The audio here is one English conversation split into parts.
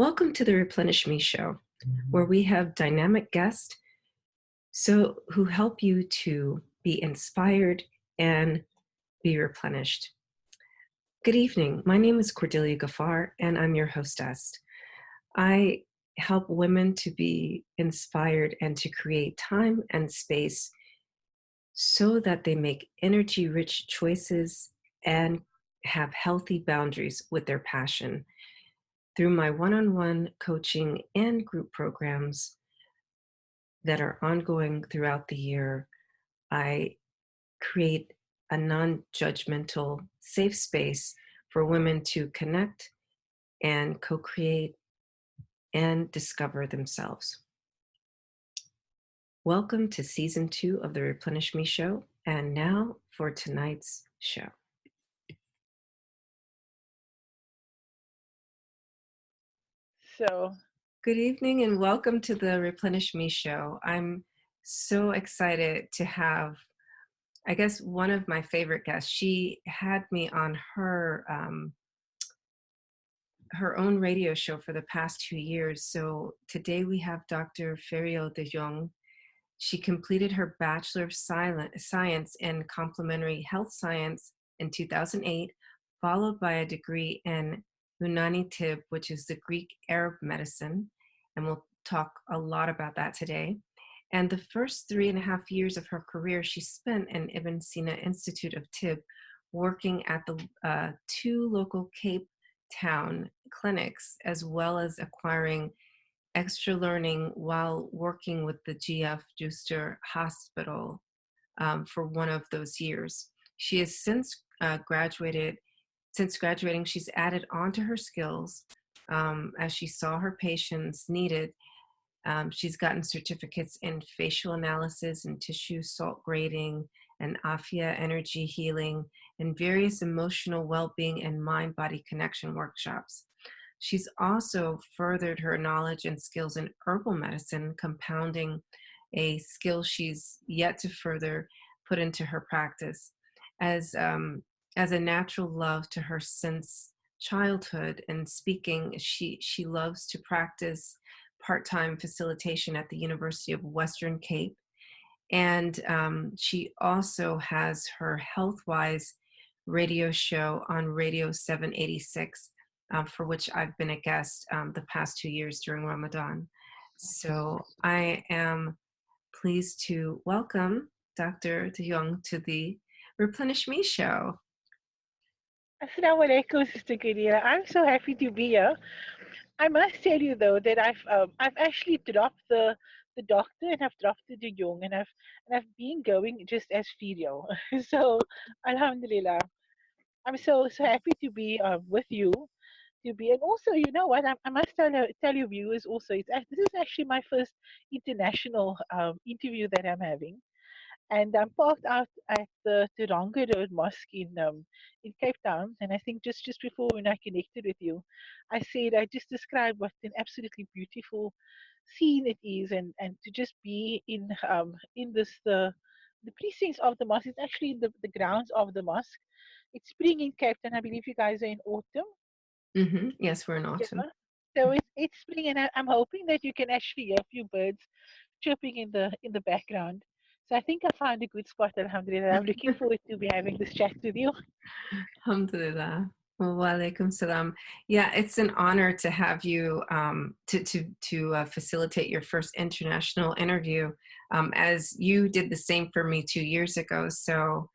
Welcome to the Replenish Me show, where we have dynamic guests who help you to be inspired and be replenished. Good evening. My name is Cordelia Gaffar, and I'm your hostess. I help women to be inspired and to create time and space so that they make energy-rich choices and have healthy boundaries with their passion. Through my one-on-one coaching and group programs that are ongoing throughout the year, I create a non-judgmental, safe space for women to connect and co-create and discover themselves. Welcome to season 2 of the Replenish Me show, and now for tonight's show. Good evening and welcome to the Replenish Me show. I'm so excited to have, I guess, one of my favorite guests. She had me on her own radio show for the past 2 years. So today we have Dr. Feriero De Jong. She completed her Bachelor of Science in Complementary Health Science in 2008, followed by a degree in Unani Tibb, which is the Greek Arab medicine, and we'll talk a lot about that today. And the first 3.5 years of her career she spent in Ibn Sina Institute of Tibb, working at the 2 local Cape Town clinics, as well as acquiring extra learning while working with the GF Jooster Hospital for one of those years. She has since graduating, she's added on to her skills as she saw her patients needed. She's gotten certificates in facial analysis and tissue salt grading and Aafiyah Energy Healing and various emotional well-being and mind-body connection workshops. She's also furthered her knowledge and skills in herbal medicine, compounding a skill she's yet to further put into her practice. As a natural love to her since childhood and speaking, she loves to practice part-time facilitation at the University of Western Cape. And she also has her Healthwise radio show on Radio 786, for which I've been a guest the past 2 years during Ramadan. So I am pleased to welcome Dr. De Jong to the Replenish Me show. Assalamu alaikum, Sister Cordelia. I'm so happy to be here. I must tell you though that I've actually dropped the doctor and I've dropped the De Jong and I've been going just as Ferriero. So Alhamdulillah, I'm so happy to be with you. And also, you know what? I must tell you viewers also. This is actually my first international interview that I'm having. And I'm parked out at the Taronga Road Mosque in Cape Town. And I think just before when I connected with you, I said I just described what an absolutely beautiful scene it is, and to just be in this the precincts of the mosque. It's actually the grounds of the mosque. It's spring in Cape Town. I believe you guys are in autumn. Mm-hmm. Yes, we're in autumn. Yeah. So it's spring, and I'm hoping that you can actually hear a few birds chirping in the background. So I think I found a good spot, alhamdulillah. I'm looking forward to be having this chat with you. Alhamdulillah. Wa alaikum salam. Yeah, it's an honor to have you to facilitate your first international interview, as you did the same for me 2 years ago. So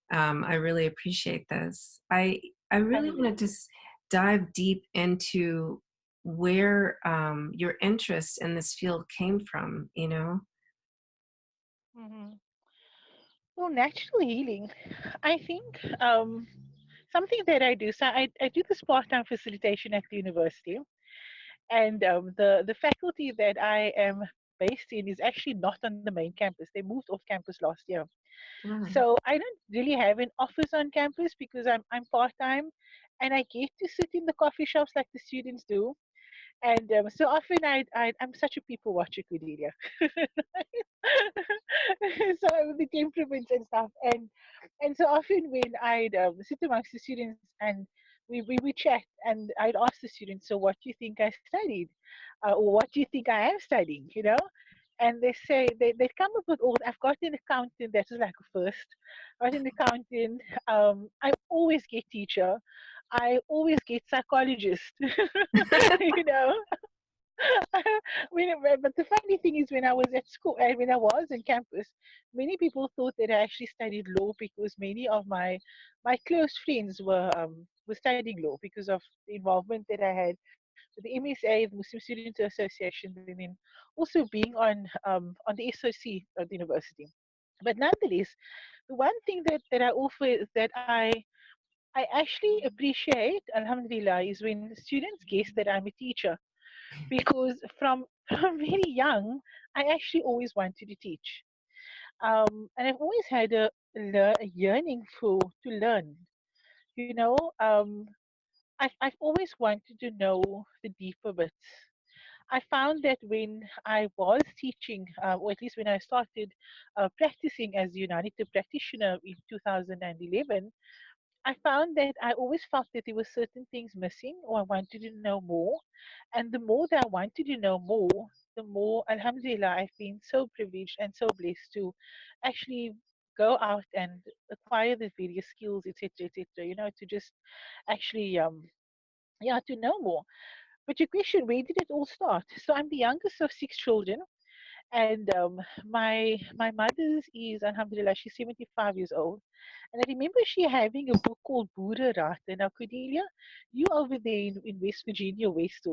I really appreciate this. I really want to just dive deep into where your interest in this field came from, you know? Mm-hmm. Well, natural healing, I think something that I do. So I do this part-time facilitation at the university, and the faculty that I am based in is actually not on the main campus. They moved off campus last year. Wow. So I don't really have an office on campus because I'm part-time, and I get to sit in the coffee shops like the students do. And so often I'm such a people watcher, Cordelia. So the temperaments and stuff, and so often when I'd sit amongst the students and we would chat, and I'd ask the students, so what do you think I studied, or what do you think I am studying, and they say they come up with all. I've got an accountant, that was like a first. I got an accountant. I always get teacher. I always get psychologist. you know but the funny thing is, when I was at school, and when I was in campus, many people thought that I actually studied law, because many of my close friends were studying law because of the involvement that I had with the MSA, the Muslim Student Association, and then also being on the SOC of the university. But nonetheless, the one thing that I offer, that I actually appreciate, Alhamdulillah, is when students guess that I'm a teacher, because from from very young, I actually always wanted to teach, and I've always had a yearning for to learn. You know, I've always wanted to know the deeper bits. I found that when I was teaching, or at least when I started practicing as a Unani Tibb practitioner in 2011, I found that I always felt that there were certain things missing, or I wanted to know more. And the more that I wanted to know more, the more, Alhamdulillah, I've been so privileged and so blessed to actually go out and acquire the various skills, etc., etc., to just actually, yeah, to know more. But your question, where did it all start? So I'm the youngest of six children, and my mother's is, Alhamdulillah, she's 75 years old. And I remember she having a book called Buddha Rata. Now, Cordelia, you over there in West Virginia, West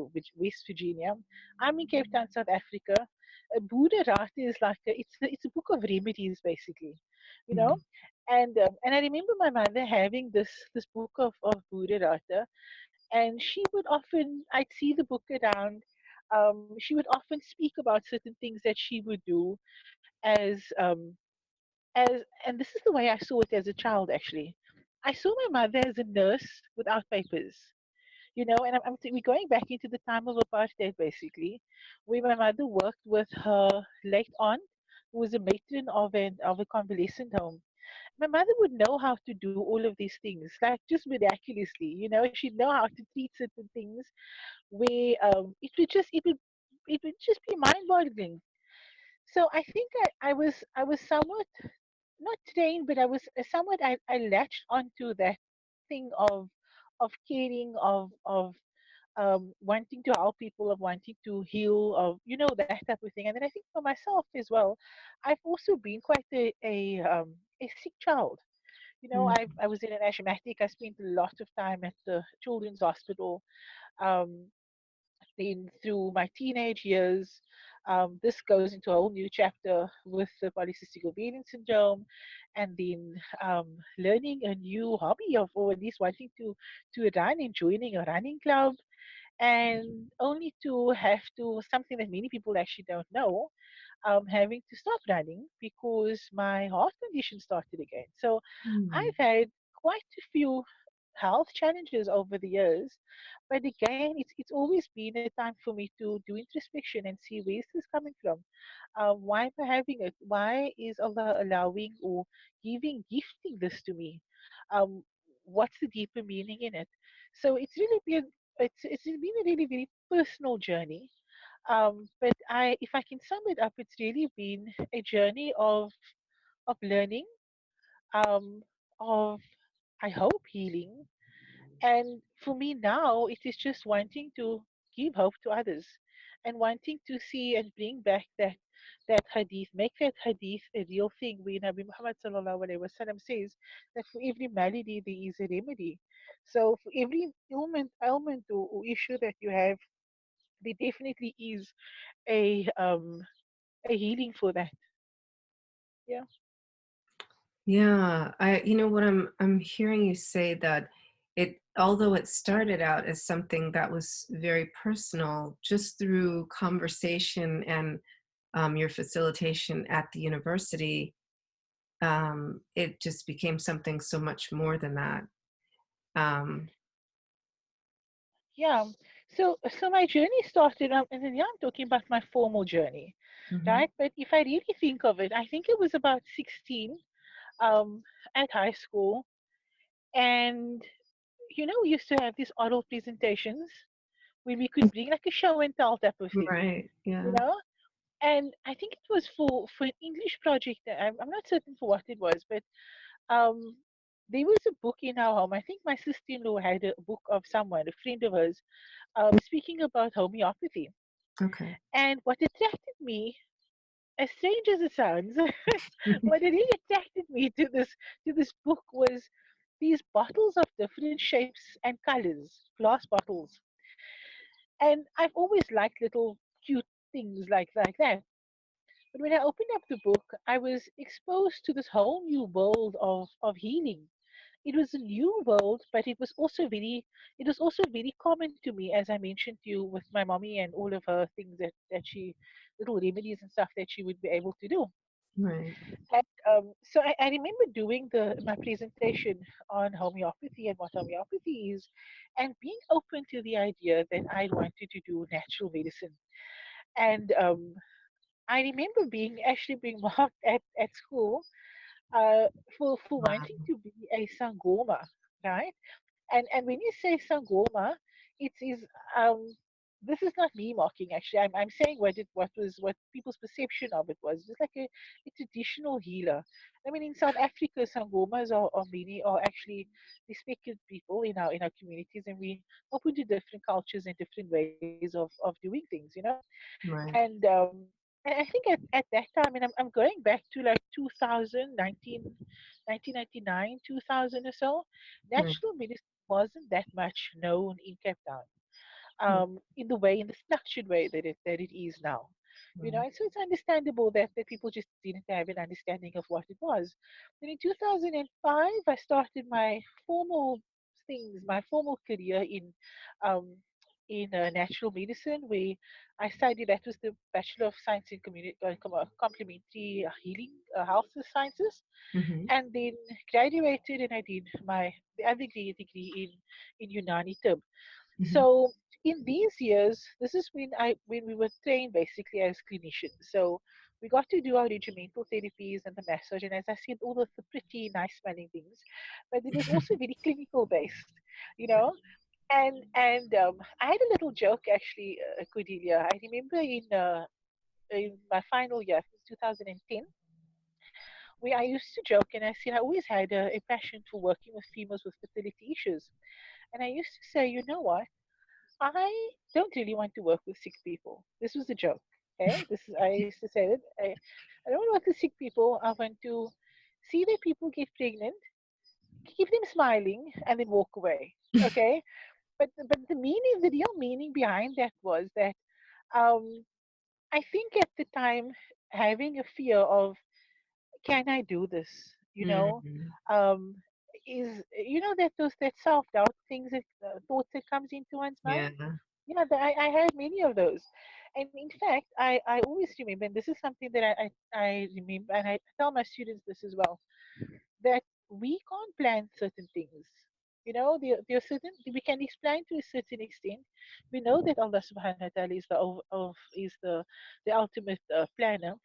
Virginia. I'm in Cape Town, South Africa. A Buddha Rata is like it's a book of remedies, basically, you know. Mhm. And I remember my mother having this book of Buddha Rata, and she would often, I'd see the book around. She would often speak about certain things that she would do as as and this is the way I saw it as a child. Actually, I saw my mother as a nurse without papers. And we're going back into the time of apartheid, basically, where my mother worked with her late aunt, who was a matron of a convalescent home. My mother would know how to do all of these things, like just miraculously. She'd know how to treat certain things where it would just be mind-boggling. So I think I was somewhat not trained, but I was somewhat I latched onto that thing of caring, of wanting to help people, of wanting to heal, of that type of thing. And then I think for myself as well, I've also been quite a sick child. I was in an asthmatic. I spent a lot of time at the children's hospital. Um, then through my teenage years, this goes into a whole new chapter with the polycystic ovarian syndrome, and then learning a new hobby, or at least wanting to run and joining a running club, and only to have to, something that many people actually don't know, having to stop running because my heart condition started again. So Mhm. I've had quite a few health challenges over the years, but again, it's always been a time for me to do introspection and see, where's this coming from. Why am I having it? Why is Allah allowing or gifting this to me? Um, what's the deeper meaning in it? So it's been a really very personal journey. But if I can sum it up, it's really been a journey of learning, um, of, I hope, healing. And for me now, it is just wanting to give hope to others, and wanting to see and bring back that hadith, make that hadith a real thing. Where Nabi Muhammad sallallahu alaihi wasallam says that for every malady there is a remedy. So for every ailment or issue that you have, there definitely is a healing for that. Yeah. Yeah, what I'm hearing you say that although it started out as something that was very personal, just through conversation and your facilitation at the university, it just became something so much more than that. Um, Yeah. So my journey started, and then yeah, I'm talking about my formal journey, Mm-hmm. right? But if I really think of it, I think it was about 16, um, at high school, and we used to have these oral presentations where we could bring like a show and tell type of thing, Right. you Yeah. know. And I think it was for an English project. I'm not certain for what it was, but um, there was a book in our home. I think my sister-in-law had a book of someone, a friend of hers, speaking about homeopathy. Okay. And what attracted me, as strange as it sounds, what really attracted me to this book was these bottles of different shapes and colors, glass bottles. And I've always liked little cute things like that. But when I opened up the book, I was exposed to this whole new world of healing. It was a new world, but it was also very common to me, as I mentioned to you, with my mommy and all of her things that she, little remedies and stuff that she would be able to do. Right. And so I remember doing my presentation on homeopathy and what homeopathy is, and being open to the idea that I wanted to do natural medicine. And I remember being marked at school, uh, for wanting Wow. to be a sangoma, right? And when you say sangoma, it is, um this is not me mocking, actually. I'm saying what people's perception of it was. It's like a traditional healer. I mean, in South Africa, sangomas are actually respected people in our communities, and we open to different cultures and different ways of doing things, Right. and and I think at that time, and I'm going back to like 2019, 1999, 2000 or so, Right. natural medicine wasn't that much known in Cape Town, Right. in the structured way that it is now. Right. And so it's understandable that people just didn't have an understanding of what it was. Then in 2005, I started my formal career um, in natural medicine, where I studied. That was the Bachelor of Science in Complementary Healing Health Sciences, Mm-hmm. and then graduated, and I did my the other degree in Unani Tibb. Mm-hmm. So in these years, this is when we were trained basically as clinicians. So we got to do our regimental therapies and the massage, and as I said, all of the pretty nice smelling things, but it was also very clinical based, you know. And I had a little joke actually, Cordelia. I remember in my final year, 2010, where I used to joke and I said I always had a passion for working with females with fertility issues, and I used to say, you know what? I don't really want to work with sick people. This was a joke. Okay, I used to say that I don't want to work with sick people. I want to see that people get pregnant, keep them smiling, and then walk away. Okay, but the real meaning behind that was that um, I think at the time, having a fear of, can I do this? Mm-hmm. Um, is that self doubt things, that thoughts that comes into one's mind. Yeah. Yeah, I had many of those. And in fact, I always remember, and this is something that I remember, and I tell my students this as well, that we can't plan certain things. There are certain, we can explain to a certain extent. We know that Allah subhanahu wa ta'ala is the ultimate planner,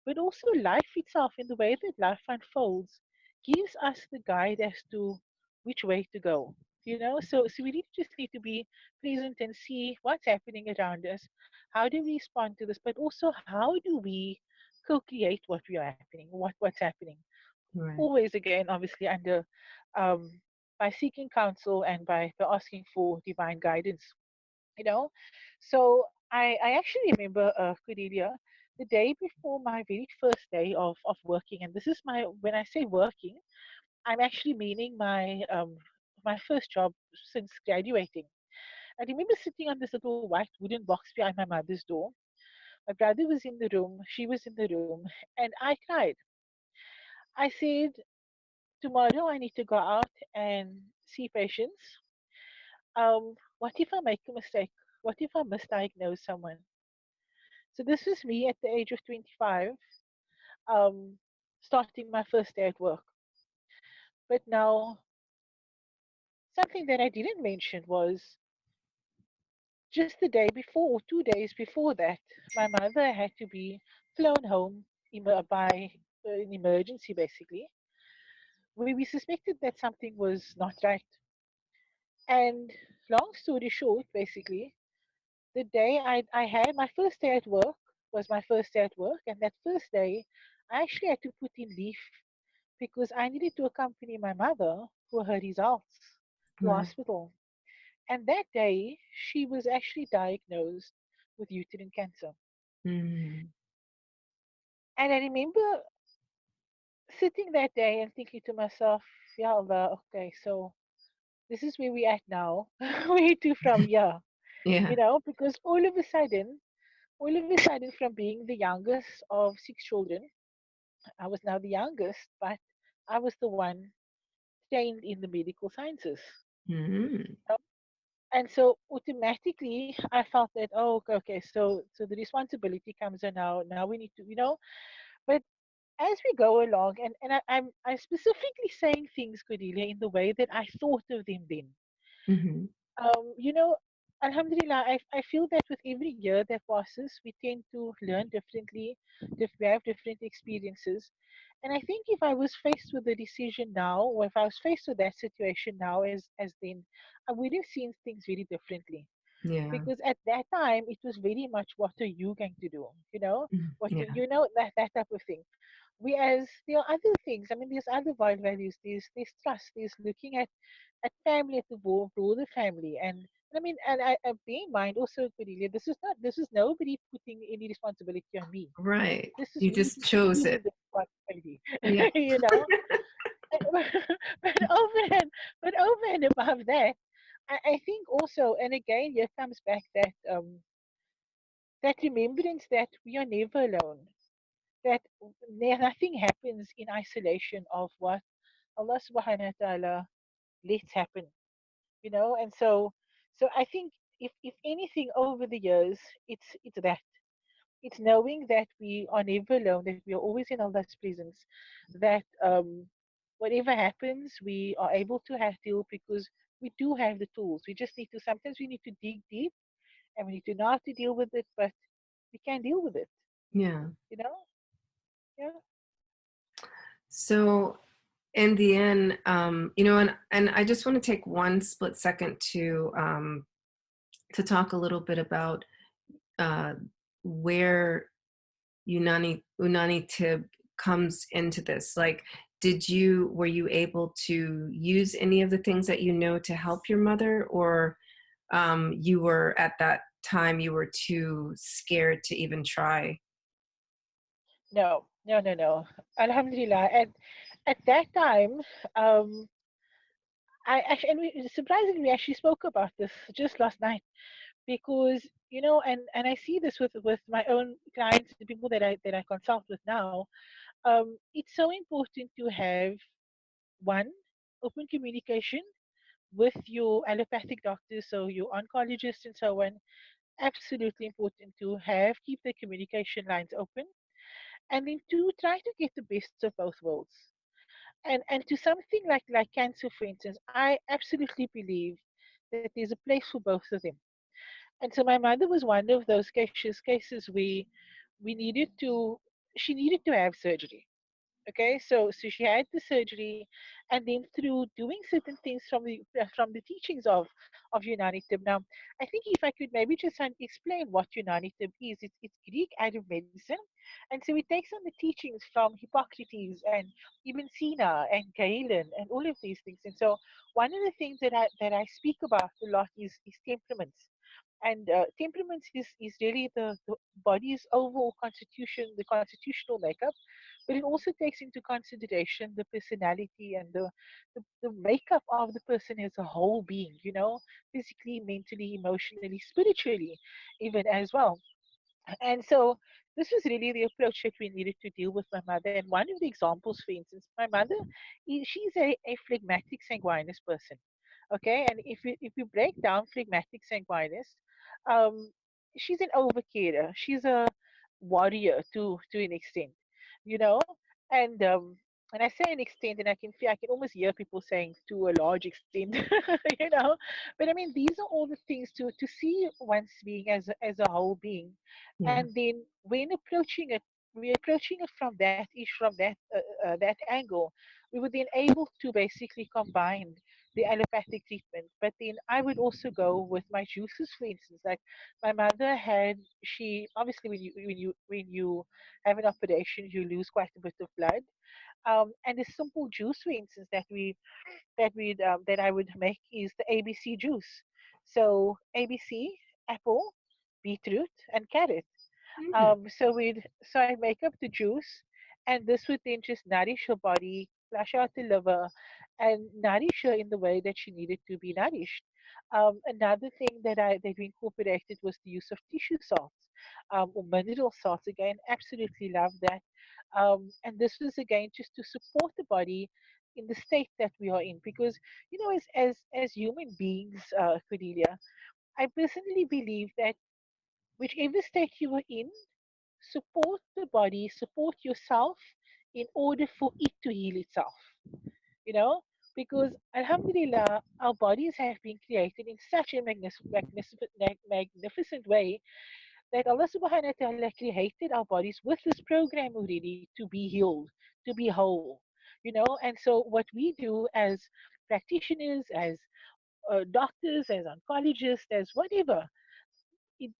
but also life itself, in the way that life unfolds, gives us the guide as to which way to go. So we just need to be present and see what's happening around us. How do we respond to this? But also, how do we co-create what we are happening, what's happening? Right. Always, again, obviously, um, by seeking counsel and by asking for divine guidance. So I actually remember, Cordelia, the day before my very first day of working, and this is when I say working, I'm actually meaning my first job since graduating. I remember sitting on this little white wooden box behind my mother's door. My brother was in the room, she was in the room, and I cried. I said, tomorrow I need to go out and see patients. What if I make a mistake? What if I misdiagnose someone? So this was me at the age of 25, um, starting my first day at work. But now, something that I didn't mention was just the day before, or 2 days before that, my mother had to be flown home by an emergency, basically, where we suspected that something was not right. And long story short, basically, the day I had my first day at work was my first day at work, and that first day, I actually had to put in leave because I needed to accompany my mother for her results to Right. hospital. And that day, she was actually diagnosed with uterine cancer. Mm. And I remember sitting that day and thinking to myself, Ya Allah, okay, so this is where we at now. Where to from here? Yeah. Because all of a sudden, from being the youngest of six children, I was now the youngest, but I was the one trained in the medical sciences. Mm. You know? And so automatically I felt that, oh, okay, so the responsibility comes in now. Now we need to. But as we go along, and I'm specifically saying things, Cordelia, in the way that I thought of them then. Mhm. um, you know, Alhamdulillah, I feel that with every year that passes, we tend to learn differently, we have different experiences. And I think if I was faced with the decision now, or if I was faced with that situation now as then, I would have seen things very differently. Yeah. Because at that time, it was very much, what are you going to do? Mm. What Yeah. that type of thing. Whereas there are other things. I mean, there's other values. There's trust. There's looking at family, at the broader family. And I mean, and I bear in mind also, Cordelia, this is nobody putting any responsibility on me. Right. This is You me just chose choosing it. the responsibility. Yeah. you know, but over and above that, I think also, and again, here comes back that remembrance that we are never alone. That nothing happens in isolation of what Allah Subhanahu wa Taala lets happen. And so I think if anything over the years, it's that. It's knowing that we are never alone, that we are always in Allah's presence, that whatever happens, we are able to deal because we do have the tools. We just need to, sometimes we need to dig deep and we need to know how to deal with it, but we can deal with it, Yeah. you know? Yeah. So in the end, and I just want to take one split second to talk a little bit about uh, where Unani Tibb comes into this. Like, were you able to use any of the things that you know to help your mother, or you were at that time you were too scared to even try? No, no, no, no. Alhamdulillah. At that time, um, I actually, and surprisingly, we actually spoke about this just last night because and I see this with my own clients, the people that I consult with now. It's so important to have one open communication with your allopathic doctors, so your oncologist and so on. Absolutely important to have keep the communication lines open, and then to try to get the best of both worlds. And to something like cancer, for instance, I absolutely believe that there's a place for both of them. And so my mother was one of those cases where we needed to she needed to have surgery. Okay, so she had the surgery, and then through doing certain things from the teachings of Unani Tibb. Now, I think if I could maybe just explain what Unani Tibb is, it's Greek out of medicine, and so it takes on the teachings from Hippocrates and even Sina and Galen and all of these things. And so one of the things that I speak about a lot is temperaments. And temperaments is really the body's overall constitution, the constitutional makeup, but it also takes into consideration the personality and the makeup of the person as a whole being, physically, mentally, emotionally, spiritually, even as well. And so this was really the approach that we needed to deal with my mother. And one of the examples, for instance, my mother, she's a phlegmatic sanguineous person. Okay, and if you break down phlegmatic sanguineous, um, she's an overcarer. She's a warrior to an extent, you know. And when I say an extent, and I can almost hear people saying to a large extent, you know. But I mean, these are all the things to see one's being as a whole being, Yeah. and then when approaching it, we're approaching it from that that angle. We would then able to basically combine the allopathic treatment. But then I would also go with my juices, for instance. Like my mother had, she obviously when you have an operation, you lose quite a bit of blood, and a simple juice, for instance, that I would make is the ABC juice. So ABC, apple, beetroot, and carrot. Mm. So I make up the juice, and this would then just nourish her body, flush out the liver, and nourish her in the way that she needed to be nourished. Another thing that we incorporated was the use of tissue salts, or mineral salts. Again, absolutely love that. And this was again just to support the body in the state that we are in, because as human beings, Cordelia, I personally believe that whichever state you are in, support the body, support yourself in order for it to heal itself. You know, because Alhamdulillah, our bodies have been created in such a magnificent way that Allah subhanahu wa ta'ala created our bodies with this program already to be healed, to be whole. And so what we do as practitioners, as doctors, as oncologists, as whatever, it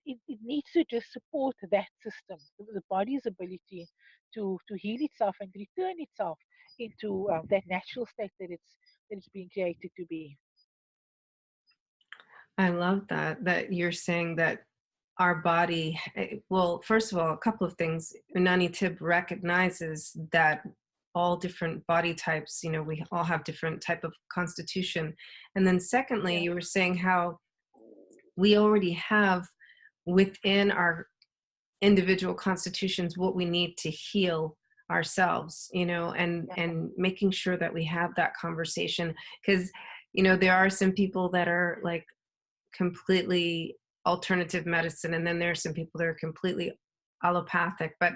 needs to just support that system, the body's ability to heal itself and return itself into that natural state that it's being created to be. I love that you're saying that our body, well, first of all, a couple of things. Unani Tibb recognizes that all different body types, we all have different type of constitution. And then secondly, Yeah, you were saying how we already have within our individual constitutions what we need to heal ourselves, and yeah, making sure that we have that conversation, because there are some people that are like completely alternative medicine, and then there are some people that are completely allopathic. But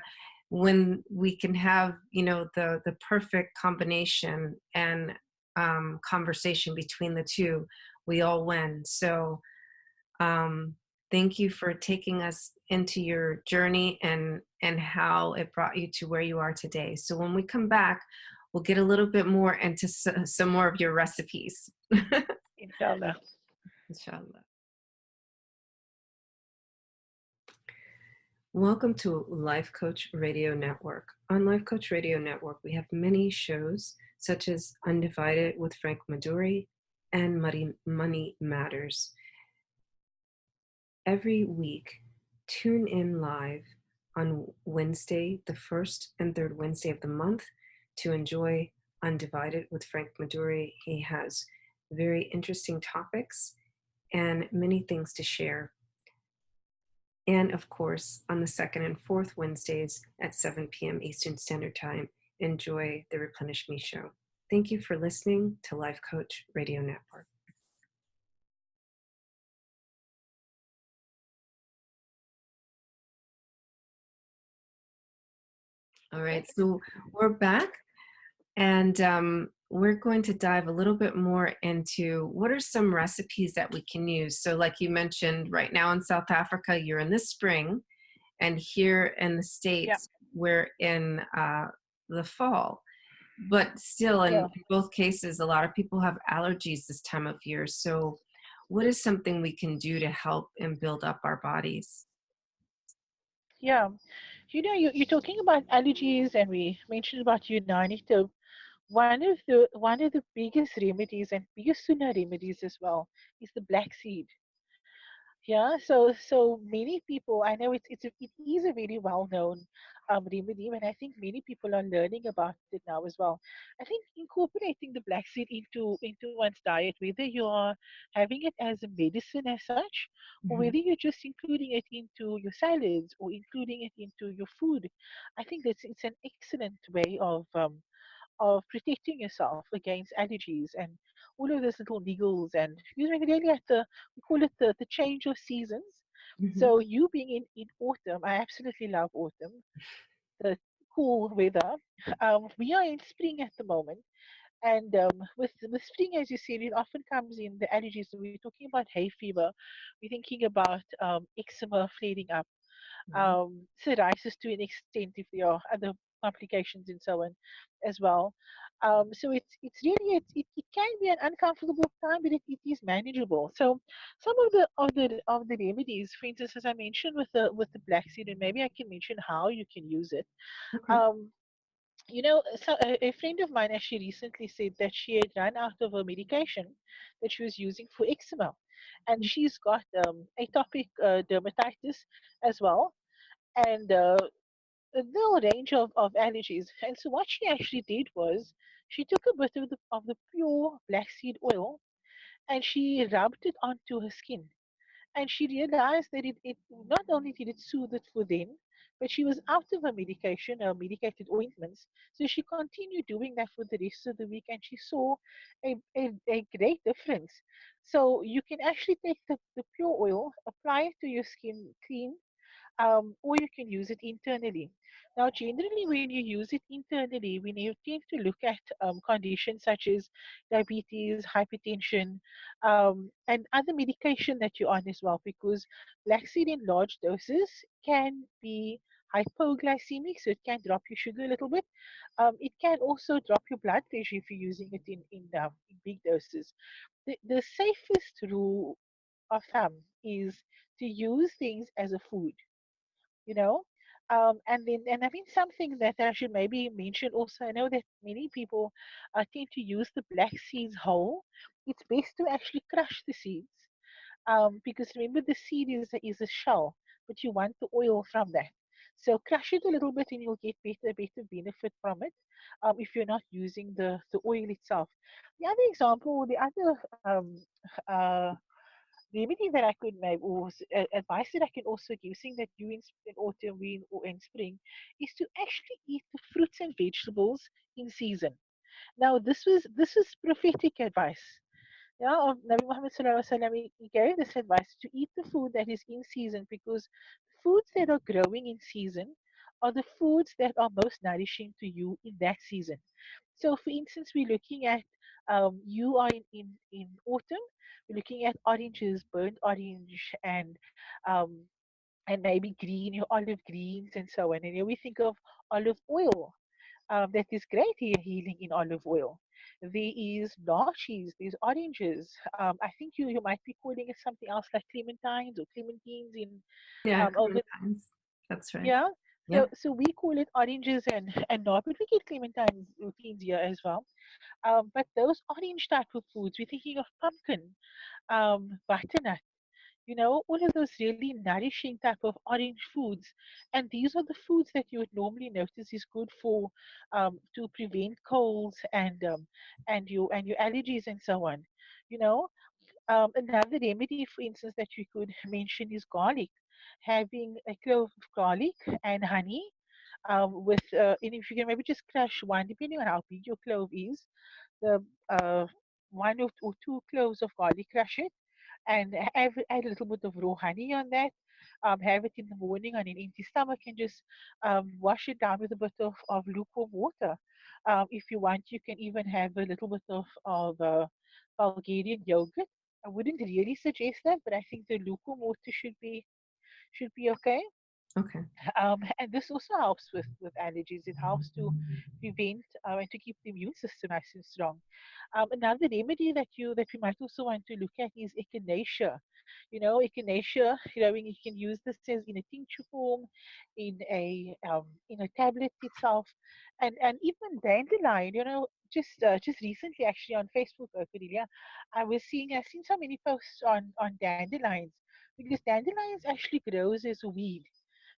when we can have the perfect combination and conversation between the two, we all win. So thank you for taking us into your journey and how it brought you to where you are today. So when we come back, we'll get a little bit more into some more of your recipes. inshallah. Inshallah. Welcome to Life Coach Radio Network. On Life Coach Radio Network, we have many shows such as Undivided with Frank Maduri and Money Matters. Every week, tune in live on Wednesday, the first and third Wednesday of the month, to enjoy Undivided with Frank Maduri. He has very interesting topics and many things to share. And of course, on the second and fourth Wednesdays at 7 p.m. Eastern Standard Time, enjoy the Replenish Me show. Thank you for listening to Life Coach Radio Network. All right, so we're back, and we're going to dive a little bit more into what are some recipes that we can use. So like you mentioned, right now in South Africa, you're in the spring, and here in the Yeah, States, we're in the fall. But still, in yeah, both cases, a lot of people have allergies this time of year. So what is something we can do to help and build up our bodies? yeah. You're talking about allergies, and we mentioned about Unani Tibb. One of the biggest remedies and biggest sunnah remedies as well is the black seed. Yeah, so many people, I know it is a very well known remedy, and I think many people are learning about it now as well. I think incorporating the black seed into one's diet, whether you are having it as a medicine as such, or Mhm. whether you're just including it into your salads or including it into your food, I think it's an excellent way of protecting yourself against allergies and all of those little niggles. And because we're really at we call it the change of seasons. Mhm. So you being in autumn, I absolutely love autumn. The cool weather. We are in spring at the moment, and with spring, as you said, it often comes in the allergies. So we're talking about hay fever, we're thinking about eczema flaring up, Mhm. psoriasis to an extent if there are other complications and so on as well. So it's really it can be an uncomfortable time, but it is manageable. So some of the remedies, for instance, as I mentioned with the black seed, and maybe I can mention how you can use it. Okay. Um, so a friend of mine actually recently said that she had run out of a medication that she was using for eczema, and she's got atopic dermatitis as well, and a whole range of allergies. And so what she actually did was she took a bit of the pure black seed oil and she rubbed it onto her skin, and she realized that it not only did it soothe it for then, but she was out of her medication, her medicated ointments. So she continued doing that for the rest of the week, and she saw a great difference. So you can actually take the pure oil, apply it to your skin, clean, or you can use it internally. Now, generally, when you use it internally, we need tend to look at conditions such as diabetes, hypertension, and other medication that you're on as well, because black seed in large doses can be hypoglycemic, so it can drop your sugar a little bit. It can also drop your blood pressure if you're using it in big doses. The safest rule of thumb is to use things as a food, you know. And I think something that I should maybe mention also, I know that many people tend to use the black seeds whole. It's best to actually crush the seeds, because remember the seed is a shell, but you want the oil from that. So crush it a little bit and you'll get better benefit from it, if you're not using the oil itself. The other example, the other uh, remedy that I could maybe, or advice that I can also give, seeing that you in autumn, we or in spring, is to actually eat the fruits and vegetables in season. Now, this was prophetic advice. Yeah, of Nabi Muhammad Sallallahu Alaihi Wasallam, he gave this advice to eat the food that is in season, because foods that are growing in season are the foods that are most nourishing to you in that season. So, for instance, we're looking at you are in autumn. We're looking at oranges, burnt orange, and maybe green, your olive greens, and so on. And here we think of olive oil. That is great here, healing in olive oil. There is lychees, there's oranges. I think you might be calling it something else like clementines or clementines in Yeah, over. clementines. That's right. Yeah. So Yep. so we call it oranges and not, but we get clementines routines here as well. But those orange type of foods, we're thinking of pumpkin, butternut, all of those really nourishing type of orange foods. And these are the foods that you would normally notice is good for to prevent colds and your allergies and so on. You know, Another remedy, for instance, that you could mention is garlic. Having a clove of garlic and honey, and if you can maybe just crush one, depending on how big your clove is, the one or two cloves of garlic, crush it, and add a little bit of raw honey on that. Have it in the morning on an empty stomach, and just wash it down with a bit of lukewarm water. If you want, you can even have a little bit of Bulgarian yogurt. I wouldn't really suggest that, but I think the lukewarm water should be okay. Okay. And this also helps with allergies. It helps to prevent and to keep the immune system nice and strong. Another remedy that we might also want to look at is echinacea. Echinacea. You can use this as in a tincture form, in a tablet itself, and even dandelion. Just recently actually on Facebook, Cordelia, I've seen so many posts on dandelions, because dandelions actually grows as a weed,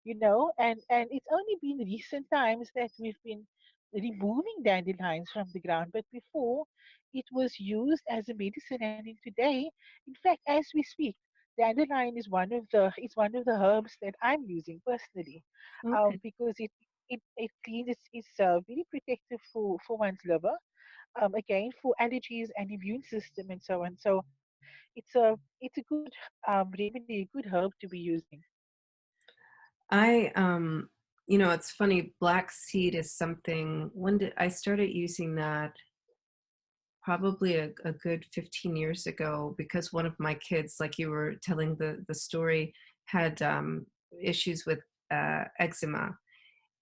and it's only been recent times that we've been removing dandelions from the ground, but before it was used as a medicine. And in today, in fact, as we speak, dandelion is one of the herbs that I'm using personally, Okay. because it cleans, it's very protective for one's liver, again for allergies and immune system and so on. So it's a good remedy, a good herb to be using. I It's funny. Black seed is something. When did I started using that? Probably a good 15 years ago, because one of my kids, like you were telling the story, had issues with eczema.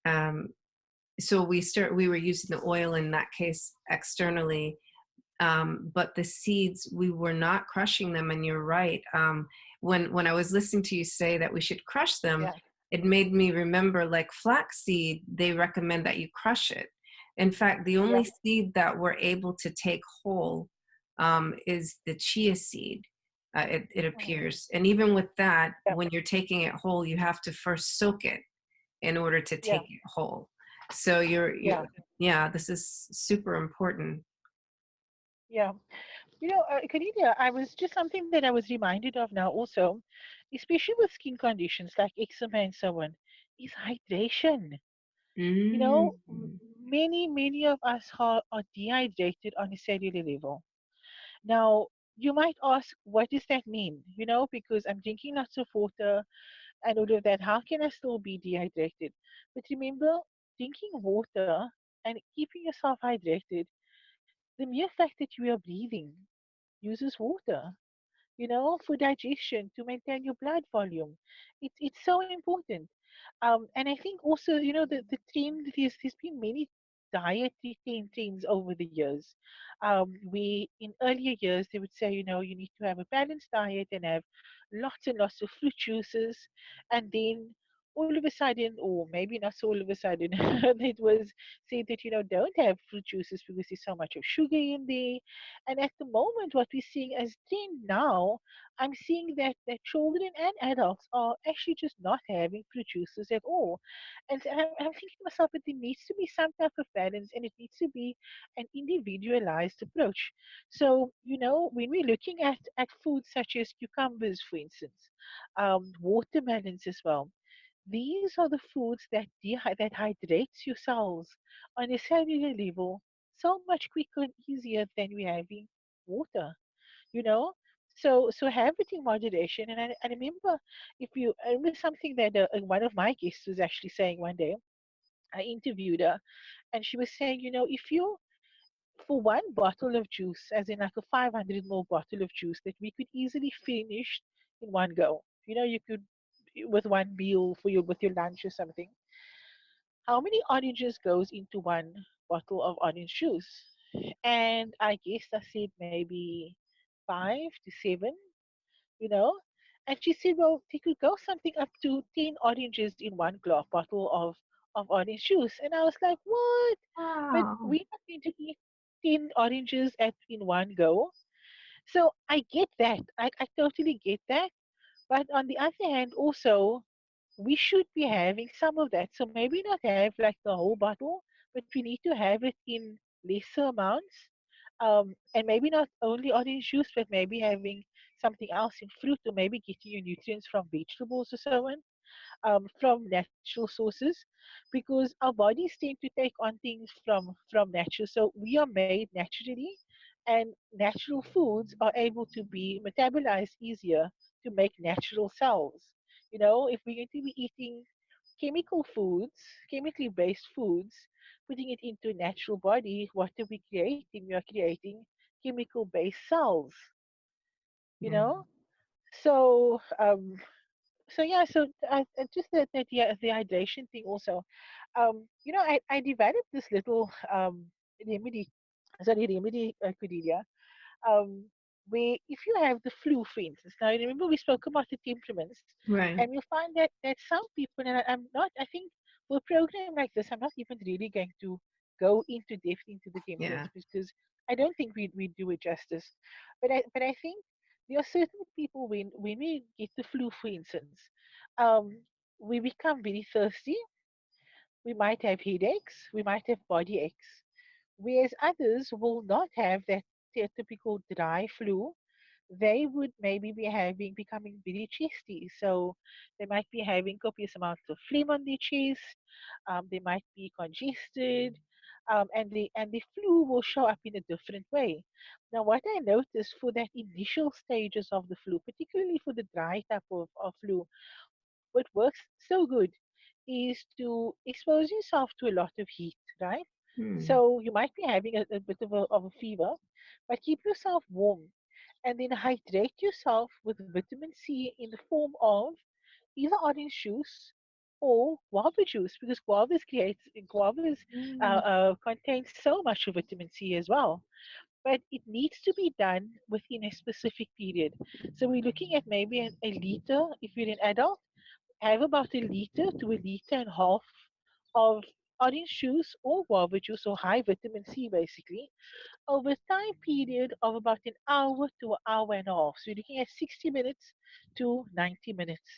Um, so we were using the oil in that case externally, but the seeds, we were not crushing them. And you're right. When I was listening to you say that we should crush them, Yeah, it made me remember, like flaxseed, they recommend that you crush it. In fact, the yeah, only seed that we're able to take whole is the chia seed. It mm, appears, and even with that, yeah, when you're taking it whole, you have to first soak it in order to yeah, take it whole. So yeah, yeah, this is super important. yeah. Cornelia, I was just something that I was reminded of now also, especially with skin conditions like eczema and so on, is hydration. Mm. Many of us are dehydrated on a cellular level. Now, you might ask, what does that mean? Because I'm drinking lots of water and all of that. How can I still be dehydrated? But remember, drinking water and keeping yourself hydrated, the mere fact that you are breathing uses water, for digestion, to maintain your blood volume. It's so important. And I think also, the trend, there's been many dietary trends over the years. We in earlier years they would say, you need to have a balanced diet and have lots and lots of fruit juices, and then all of a sudden, or maybe not so all of a sudden, it was said that don't have fruit juices because there's so much of sugar in there. And at the moment, what we're seeing as trend now, I'm seeing that children and adults are actually just not having fruit juices at all. And so I'm thinking to myself that there needs to be some type of balance, and it needs to be an individualized approach. So, when we're looking at foods such as cucumbers, for instance, watermelons as well, these are the foods that hydrates your cells on a cellular level so much quicker and easier than we having water. You know, so have it in moderation. And I remember, if you I remember something that one of my guests was actually saying one day. I interviewed her, and she was saying, if you for one bottle of juice, as in like a 500 ml bottle of juice that we could easily finish in one go. You could, with one meal for your with your lunch or something. How many oranges goes into one bottle of orange juice? And I guess I said maybe 5 to 7, you know. And she said, well, they could go something up to 10 oranges in one glass bottle of orange juice. And I was like, what? But Wow. we're not going to eat 10 oranges in one go. So I get that. I totally get that. But on the other hand, also, we should be having some of that. So maybe not have like the whole bottle, but we need to have it in lesser amounts. And maybe not only orange juice, but maybe having something else in fruit, or maybe getting your nutrients from vegetables or so on, from natural sources, because our bodies tend to take on things from nature. So we are made naturally, and natural foods are able to be metabolized easier to make natural cells. If we're going to be eating chemical foods, chemically based foods, putting it into a natural body, what are we creating? We are creating chemical based cells, you Yeah. know? So, yeah, so just the hydration thing also. I developed this little remedy, sorry, remedy, Cordelia, um, where if you have the flu, for instance, now remember we spoke about the temperaments, Right. and you'll find that some people, and I'm not, I think for a program like this, I'm not even really going to go into depth into the Yeah. temperaments, because I don't think we do it justice. But I think there are certain people, when we get the flu, for instance, um, we become very thirsty. We might have headaches. We might have body aches, whereas others will not have that typical dry flu. They would maybe be becoming very chesty. So they might be having copious amounts of phlegm on their chest. They might be congested, and the flu will show up in a different way. Now, what I noticed for that initial stages of the flu, particularly for the dry type of flu, what works so good is to expose yourself to a lot of heat, right? Hmm. So you might be having a bit of a fever, but keep yourself warm and then hydrate yourself with vitamin C in the form of either orange juice or guava juice, because guavas Mm. contain so much of vitamin C as well. But it needs to be done within a specific period. So we're looking at maybe a liter if you're an adult. Have about a liter to a liter and a half of orange juice or guava juice or high vitamin C basically over a time period of about an hour to an hour and a half. So you're looking at 60 minutes to 90 minutes.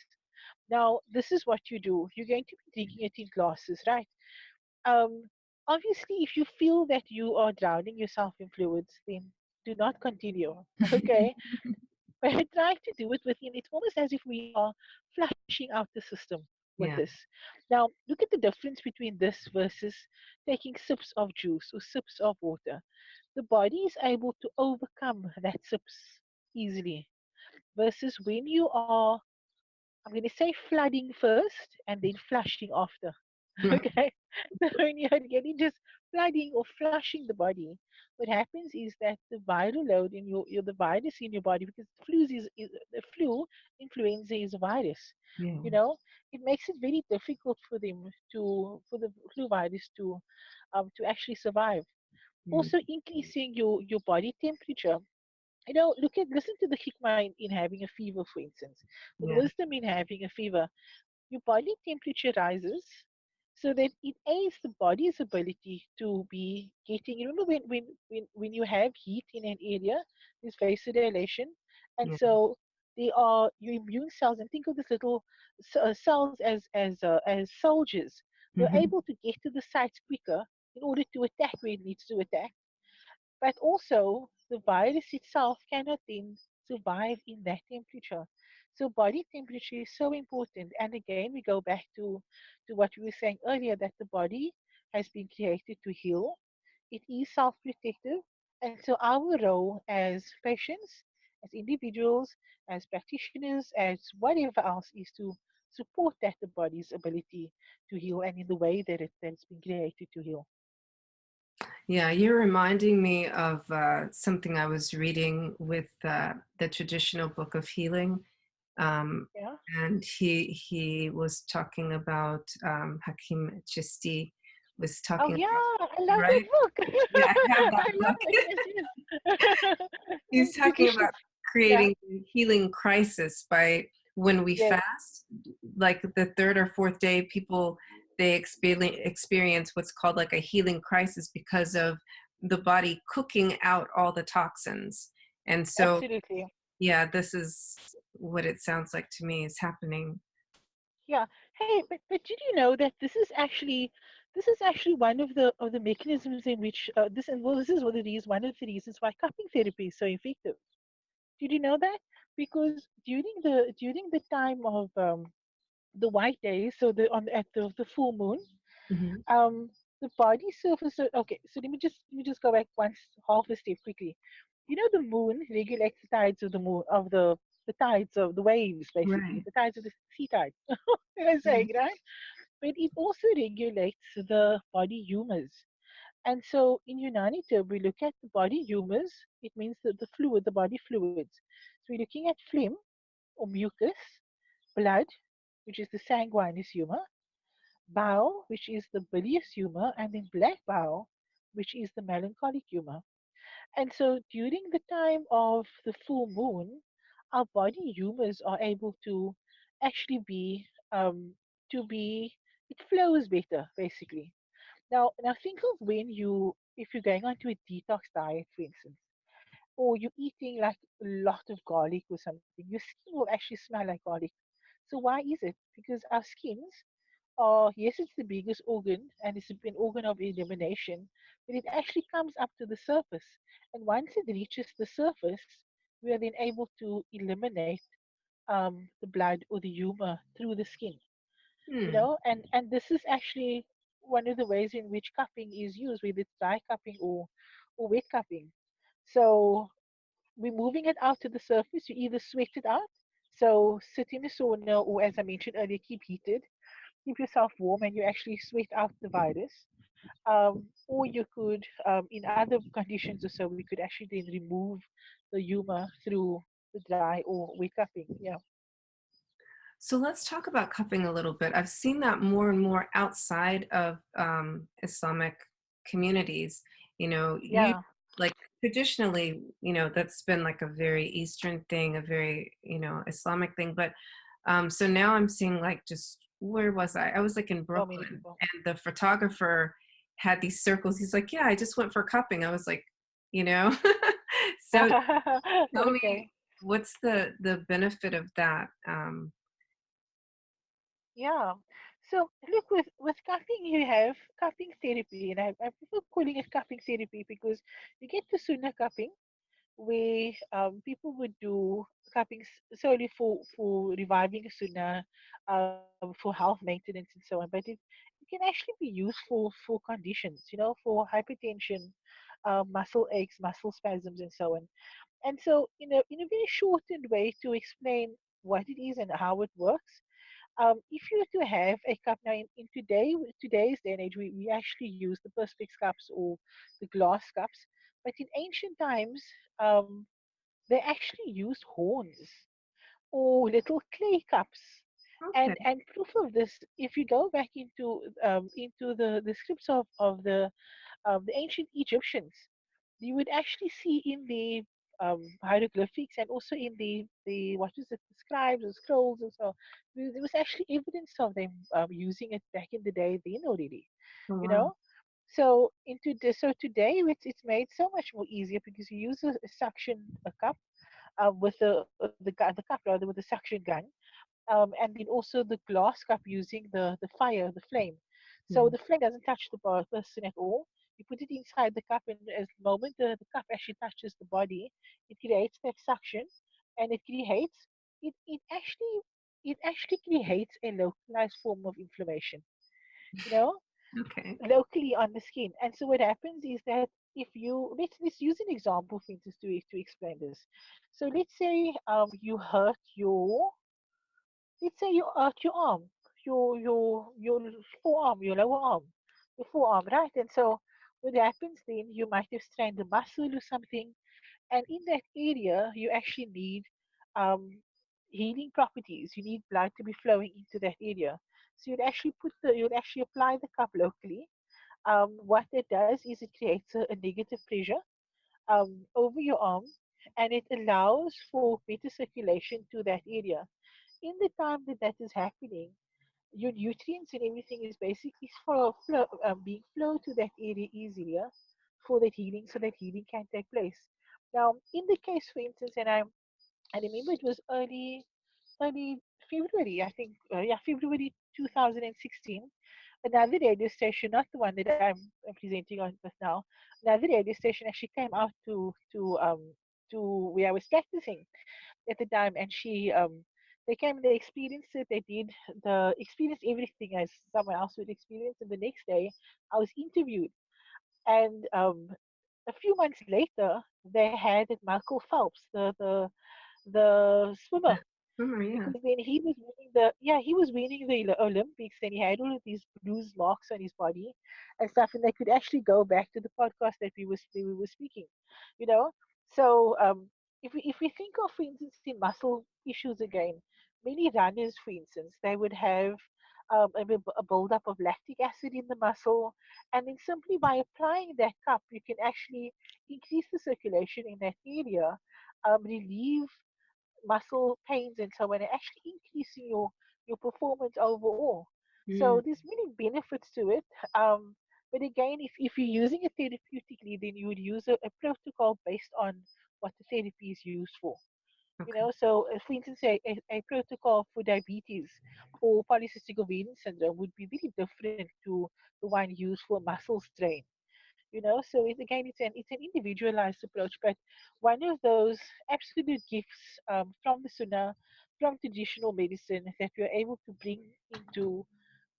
Now, this is what you do. You're going to be drinking it in glasses, right? Um, Obviously, if you feel that you are drowning yourself in fluids, then do not continue. Okay, but I try to do it within. It's almost as if we are flushing out the system with Yeah. this. Now, look at the difference between this versus taking sips of juice or sips of water. The body is able to overcome that sips easily versus when you are, I'm going to say, flooding first and then flushing after. Okay, so when you're getting just flooding or flushing the body, what happens is that the viral load in the virus in your body, because the flu, influenza is a virus. Yeah. You know, it makes it very difficult for them for the flu virus to actually survive. Mm. Also, increasing your body temperature. Listen to the hikmah in having a fever, for instance, or the Yeah. wisdom in having a fever. Your body temperature rises so that it aids the body's ability to be getting. Remember when you have heat in an area, there's vasodilation, and Yeah. so they are your immune cells. And think of this little cells as soldiers. They're Hmm. able to get to the sites quicker in order to attack where it needs to attack, but also the virus itself cannot then survive in that temperature. So body temperature is so important. And again, we go back to what we were saying earlier, that the body has been created to heal. It is self-protective. And so our role as patients, as individuals, as practitioners, as whatever else is to support that the body's ability to heal and in the way that's been created to heal. Yeah, you're reminding me of something I was reading with the traditional book of healing. Um, Yeah. and he was talking about Hakim Chisti was Oh talking yeah, about, I love that right? book. Yeah, I have I that love book. it. Yes, yes. He's talking Traditional. about Yeah. creating healing crisis by when we Yes. fast, like the third or fourth day, people they experience what's called like a healing crisis because of the body cooking out all the toxins. And so, Absolutely. yeah, this is what it sounds like to me is happening. Yeah. Hey, but did you know that this is actually one of the mechanisms in which this is what it is, one of the reasons why cupping therapy is so effective. Did you know that? Because during the time of the white days, so at the full moon, Hmm. um the body surface. Okay, so let me just go back once, half a step quickly. The moon regulates the tides of the moon, the tides of the waves, basically Right. the tides of the sea tides. I'm saying, right? But it also regulates the body humors. And so in Unani Tibb, we look at the body humors. It means the fluid, the body fluids. So we're looking at phlegm or mucus, blood, which is the sanguineous humor, bile, which is the bilious humor, and then black bile, which is the melancholic humor. And so during the time of the full moon, our body humors are able to actually it flows better, basically. Now think of if you're going onto a detox diet, for instance, or you're eating like a lot of garlic or something, your skin will actually smell like garlic. So why is it? Because our skins yes, it's the biggest organ and it's an organ of elimination, but it actually comes up to the surface. And once it reaches the surface, we are then able to eliminate the blood or the humor through the skin. Hmm. And this is actually one of the ways in which cupping is used, whether it's dry cupping or wet cupping. So we're moving it out to the surface. You either sweat it out, so sit in a sauna, or as I mentioned earlier, keep heated, keep yourself warm and you actually sweat out the virus. Or you could, in other conditions or so, we could actually then remove the humor through the dry or wet cupping. Yeah, So let's talk about cupping a little bit. I've seen that more and more outside of Islamic communities. You yeah, like traditionally, that's been like a very Eastern thing, a very, Islamic thing. But so now I'm seeing like just where was I? I was like in so many Brooklyn, people. and the photographer had these circles. He's like, "Yeah, I just went for cupping." I was like, you know, so tell me, Okay. what's the benefit of that? Yeah. So look, with cupping, you have cupping therapy, and I prefer calling it cupping therapy because you get the sunnah cupping, where people would do cupping solely for reviving a sunnah, for health maintenance and so on. But it can actually be used for conditions, for hypertension, muscle aches, muscle spasms, and so on. And so, in a very shortened way to explain what it is and how it works, if you were to have a cup now today's day and age, we actually use the perspex cups or the glass cups. But in ancient times, um, they actually used horns or little clay cups. Okay. And proof of this, if you go back into the scripts of the ancient Egyptians, you would actually see in the hieroglyphics and also in the what is it, the scribes and scrolls and so on, there was actually evidence of them using it back in the day then already, Oh, you wow. know. So today it's made so much more easier because you use a suction a cup with the cup rather with the suction gun, and then also the glass cup using the fire, the flame. So Mm. the flame doesn't touch the person at all. You put it inside the cup, and as the moment the cup actually touches the body, it creates that suction, and it actually creates a localized form of inflammation. You know, Okay. locally on the skin. And so what happens is that if you let's use an example for instance to explain this. So let's say you hurt your let's say you hurt your arm, your forearm, your lower arm, your forearm, right? And so what happens then, you might have strained a muscle or something, and in that area you actually need um, healing properties. You need blood to be flowing into that area. So you'd actually apply the cup locally. What that does is it creates a negative pressure over your arm, and it allows for better circulation to that area. In the time that that is happening, your nutrients and everything is basically being flowed to that area easier for that healing, so that healing can take place. Now, in the case, for instance, and I remember it was early February, I think, yeah, February 2016. Another radio station, not the one that I'm presenting on with now, another radio station actually came out to where I was practicing at the time, and they came and they experienced it. They did the experienced everything as someone else would experience, and the next day I was interviewed, and a few months later they had it Michael Phelps, the swimmer, The swimmer, yeah. because then he was winning the Olympics, and he had all of these bruise marks on his body and stuff, and they could actually go back to the podcast that we were speaking, you know. So if we think of, for instance, in muscle issues again, many runners, for instance, they would have a buildup of lactic acid in the muscle, and then simply by applying that cup, you can actually increase the circulation in that area, relieve muscle pains and so on, and actually increasing your performance overall. So Mm. there's many benefits to it. But again, if you're using it therapeutically, then you would use a protocol based on what the therapy is used for. Okay. So for instance, a protocol for diabetes or polycystic ovarian syndrome would be very different to the one used for muscle strain. So it's an individualized approach, but one of those absolute gifts from the sunnah, from traditional medicine, that we are able to bring into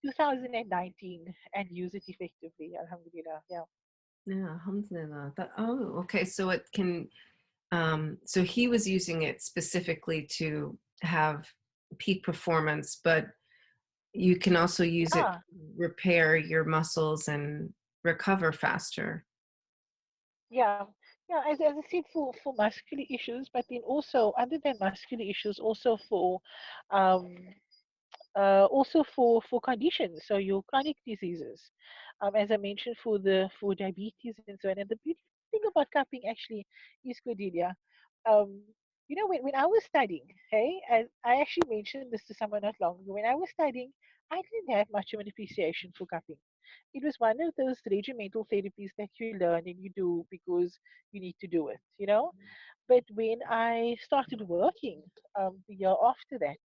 2019 and use it effectively, alhamdulillah. Yeah. Yeah, alhamdulillah. Okay. So it can, so he was using it specifically to have peak performance, but You can also use it Yeah, to repair your muscles and recover faster. yeah, yeah. As I said, for muscular issues, but then also other than muscular issues, um, also for conditions, so your chronic diseases, as I mentioned, for diabetes and so on. And the beautiful thing about cupping actually is, Cordelia, um, when I was studying, hey, and I actually mentioned this to someone not long ago. When I was studying, I didn't have much of an appreciation for cupping. It was one of those regimental therapies that you learn and you do because you need to do it. But when I started working the year after that,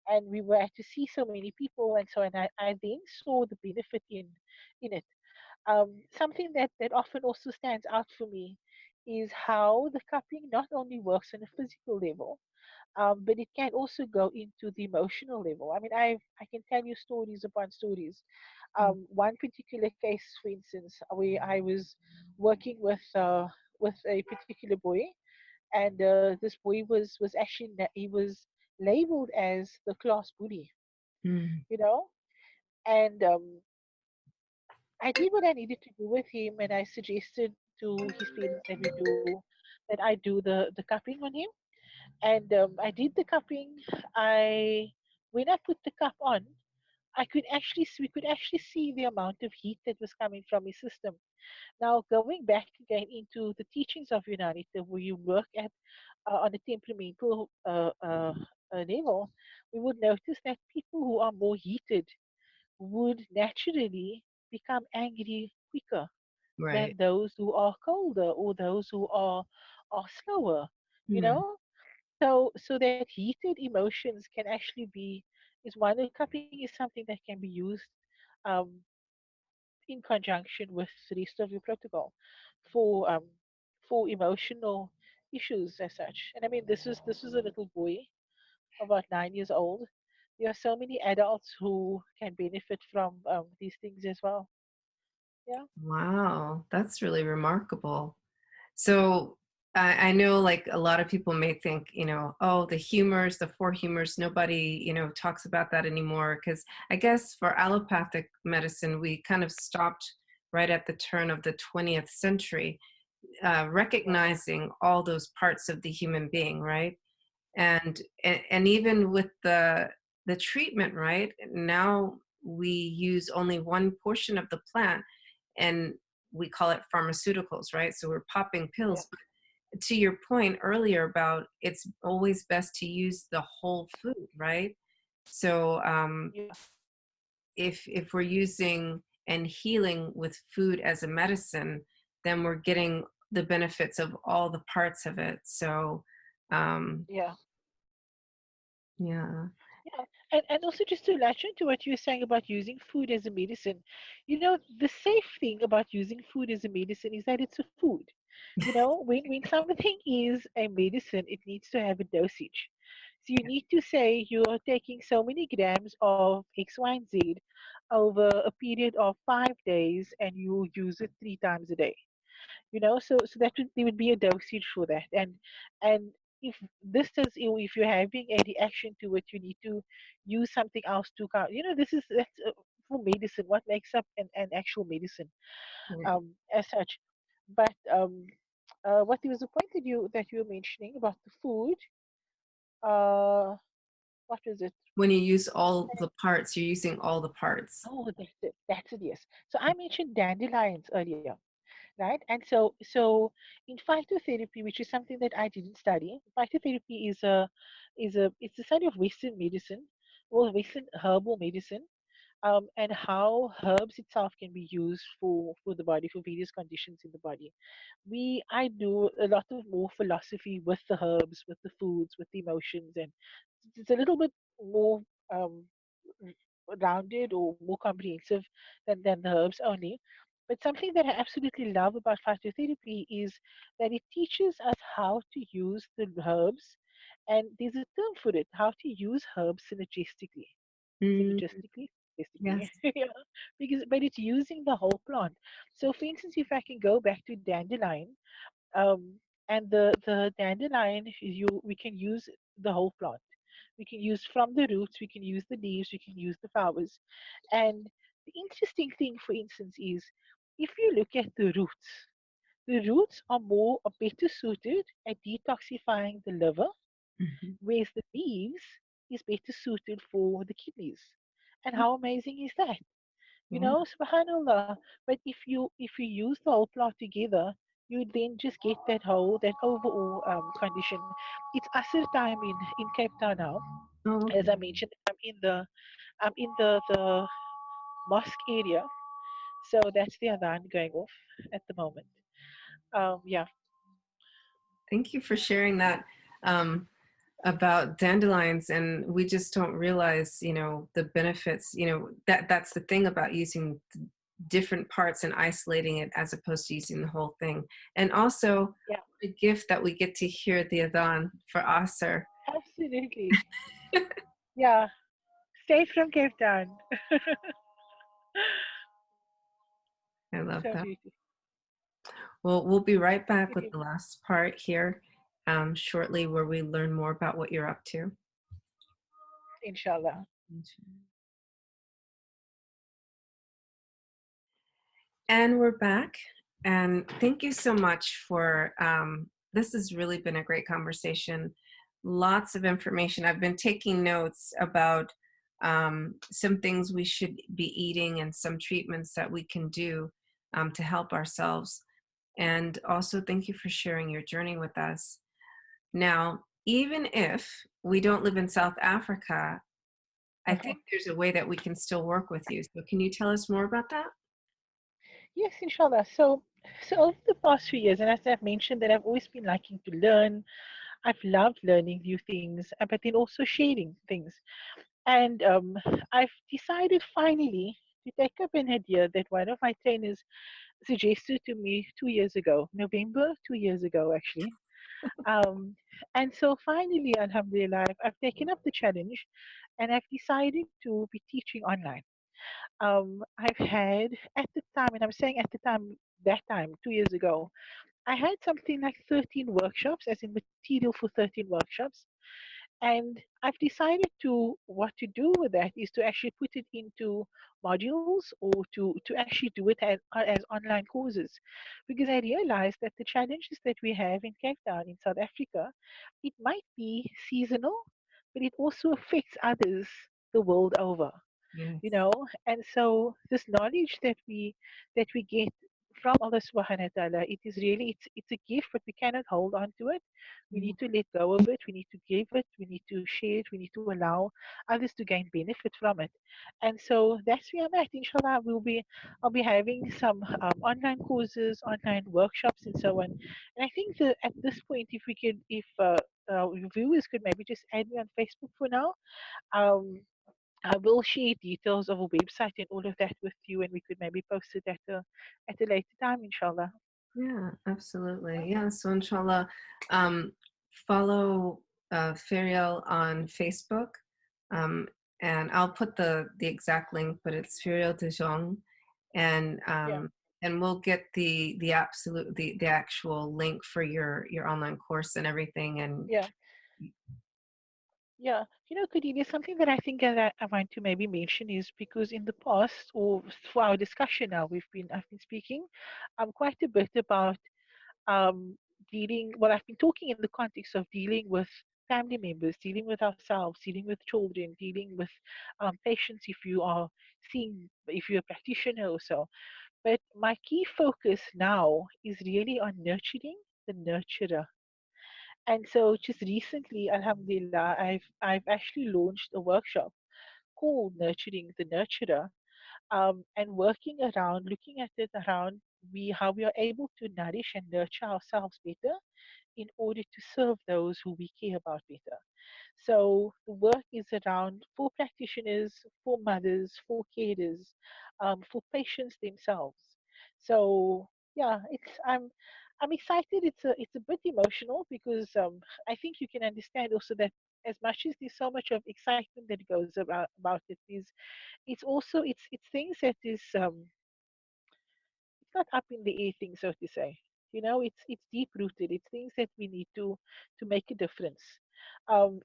and we were to see so many people and so on. I then saw the benefit in it. Something that often also stands out for me is how the cupping not only works on a physical level, but it can also go into the emotional level. I mean, I can tell you stories upon stories. One particular case, for instance, where I was working with a particular boy, and this boy was actually he was labeled as the class bully, Mm, you know, and I did what I needed to do with him, and I suggested to his parents that I do the cupping on him, and I did the cupping. I When I put the cup on, we could actually see the amount of heat that was coming from his system. Now, going back again into the teachings of Unani Tibb, where you work at on a temperamental level, we would notice that people who are more heated would naturally become angry quicker than right. those who are colder or those who are slower. You Mm, know, so that heated emotions can actually be is one of cupping is something that can be used um, in conjunction with the rest of your protocol for um, for emotional issues as such. And I mean, this is a little boy about 9 years old. There are so many adults who can benefit from these things as well. Yeah, wow, that's really remarkable. So I know like a lot of people may think, oh, the humors, the four humors, nobody, talks about that anymore. Because I guess for allopathic medicine, we kind of stopped right at the turn of the 20th century, yeah, recognizing all those parts of the human being, right? And even with the treatment, right? Now we use only one portion of the plant, and we call it pharmaceuticals, right? So we're popping yeah, pills. To your point earlier about it's always best to use the whole food, right? So yeah, if we're using and healing with food as a medicine, then we're getting the benefits of all the parts of it. So um, yeah. yeah. Yeah, and also just to latch into what you were saying about using food as a medicine, the safe thing about using food as a medicine is that it's a food. When something is a medicine, it needs to have a dosage. So you need to say you are taking so many grams of X, Y, and Z over a period of 5 days, and you use it 3 times a day. So that there would be a dosage for that. And if this does, if you're having a reaction to it, you need to use something else to count. That's for medicine, what makes up an actual medicine, Right. as such. But what there was a point that you were mentioning about the food. uh what was it? When you use all the parts, you're using all the parts. Oh, that's it, yes. So I mentioned dandelions earlier, right? And so in phytotherapy, which is something that I didn't study, phytotherapy it's the study of Western medicine, or Western herbal medicine, and how herbs itself can be used for the body, for various conditions in the body. I do a lot of more philosophy with the herbs, with the foods, with the emotions, and it's a little bit more um, rounded or more comprehensive than the herbs only. But something that I absolutely love about phytotherapy is that it teaches us how to use the herbs, and there's a term for it, how to use herbs synergistically. Mm, Synergistically, yes. basically, yeah, but it's using the whole plant. So, for instance, if I can go back to dandelion, um, and the dandelion, we can use the whole plant. We can use from the roots, we can use the leaves, we can use the flowers. And the interesting thing, for instance, is if you look at the roots are better suited at detoxifying the liver, Mhm. whereas the leaves is better suited for the kidneys. And how amazing is that? You Yeah. know, subhanallah. But if you use the whole plant together, you then just get that overall condition. It's Asr time in Cape Town now. Oh, As okay. I mentioned, I'm in the mosque area, so that's the adhan going off at the moment. Yeah, Thank you for sharing that um, about dandelions. And we just don't realize, the benefits. That's the thing about using different parts and isolating it as opposed to using the whole thing. And also yeah, a gift that we get to hear the adhan for Asr. absolutely. Yeah, stay from Cape Town. I love So that. beautiful. Well, we'll be right back with the last part here shortly, where we learn more about what you're up to. Inshallah. And we're back. And thank you so much for this has really been a great conversation. Lots of information. I've been taking notes about some things we should be eating and some treatments that we can do to help ourselves. And also, thank you for sharing your journey with us. Now, even if we don't live in South Africa, I Uh-huh. think there's a way that we can still work with you. So, can you tell us more about that? Yes, inshallah. So over the past few years, and as I've mentioned, that I've always been liking to learn. I've loved learning new things, but then also sharing things. And I've decided finally to take up an idea that one of my trainers suggested to me 2 years ago, November 2 years ago, actually. Um, and so finally, Alhamdulillah, I've taken up the challenge and I've decided to be teaching online. I've had at the time, and I'm saying at the time, that time, 2 years ago, I had something like 13 workshops, as in material for 13 workshops. And I've decided to what to do with that is to actually put it into modules or to actually do it as online courses. Because I realized that the challenges that we have in Cape Town, in South Africa, it might be seasonal, but it also affects others the world over, Yes. you know. And so this knowledge that we get from Allah subhanahu wa ta'ala, it is really it's a gift, but we cannot hold on to it. We need to let go of it, we need to give it, we need to share it, we need to allow others to gain benefit from it. And so that's where I'm at. Inshallah, I'll be having some online courses, online workshops, and so on. And I think that at this point, if viewers could maybe just add me on Facebook for now. um, I will share details of a website and all of that with you, and we could maybe post it at a later time, inshallah. Yeah, absolutely. Yeah. So inshallah, um, follow Ferial on Facebook. Um, and I'll put the exact link, but it's Ferriero De Jong. And Yeah, we'll get the actual link for your online course and everything. And yeah, yeah. Cordelia, something that I think that I want to maybe mention is because in the past, or for our discussion now, I've been speaking quite a bit about um, I've been talking in the context of dealing with family members, dealing with ourselves, dealing with children, dealing with patients if you're a practitioner or so. But my key focus now is really on nurturing the nurturer. And so just recently, Alhamdulillah, I've actually launched a workshop called Nurturing the Nurturer, and working around looking at it around we how we are able to nourish and nurture ourselves better in order to serve those who we care about better. So the work is around for practitioners, for mothers, for carers, for patients themselves. So yeah, I'm excited. It's a bit emotional because I think you can understand also that as much as there's so much of excitement that goes about it, it's also it's things that is it's not up in the air thing, so to say. It's deep rooted. It's things that we need to make a difference.